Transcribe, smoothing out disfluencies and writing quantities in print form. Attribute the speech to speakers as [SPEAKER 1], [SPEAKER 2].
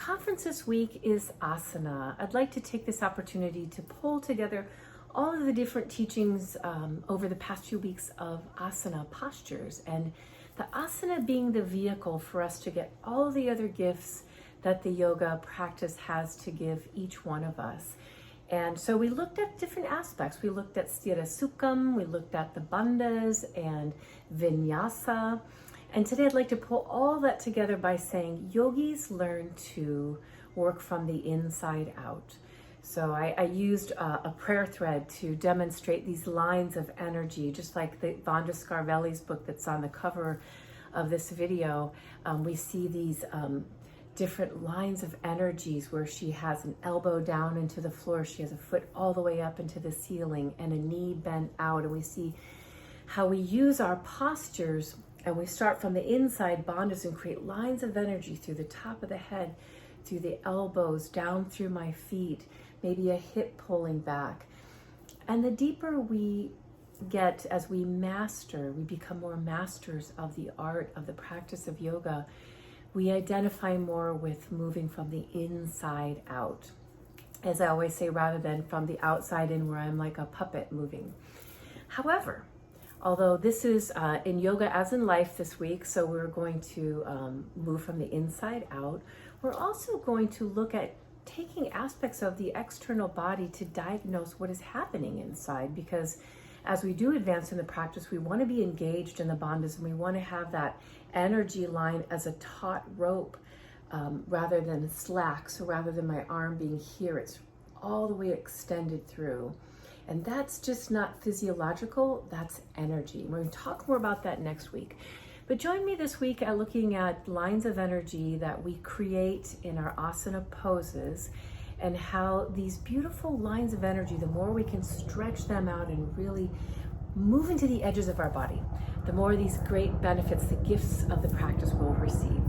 [SPEAKER 1] conference this week is Asana. I'd like to take this opportunity to pull together all of the different teachings over the past few weeks of asana postures, and the asana being the vehicle for us to get all the other gifts that the yoga practice has to give each one of us. And so we looked at different aspects. We looked at sthira sukham, we looked at the bandhas and vinyasa. And today I'd like to pull all that together by saying yogis learn to work from the inside out. So I used a prayer thread to demonstrate these lines of energy, just like the Vonda Scarvelli's book that's on the cover of this video. We see these different lines of energies where she has an elbow down into the floor, she has a foot all the way up into the ceiling, and a knee bent out. And we see how we use our postures, and we start from the inside bandhas and create lines of energy through the top of the head, through the elbows, down through my feet, maybe a hip pulling back. And the deeper we get as we master, we become more masters of the art of the practice of yoga, we identify more with moving from the inside out. As I always say, rather than from the outside in, where I'm like a puppet moving. However, although this is in yoga as in life this week, so we're going to move from the inside out, we're also going to look at taking aspects of the external body to diagnose what is happening inside, because as we do advance in the practice, we want to be engaged in the bandhas, and we want to have that energy line as a taut rope rather than slack. So rather than my arm being here, it's all the way extended through. And that's just not physiological, that's energy. We're going to talk more about that next week. But join me this week at looking at lines of energy that we create in our asana poses, and how these beautiful lines of energy, the more we can stretch them out and really move into the edges of our body, the more these great benefits, the gifts of the practice we'll receive.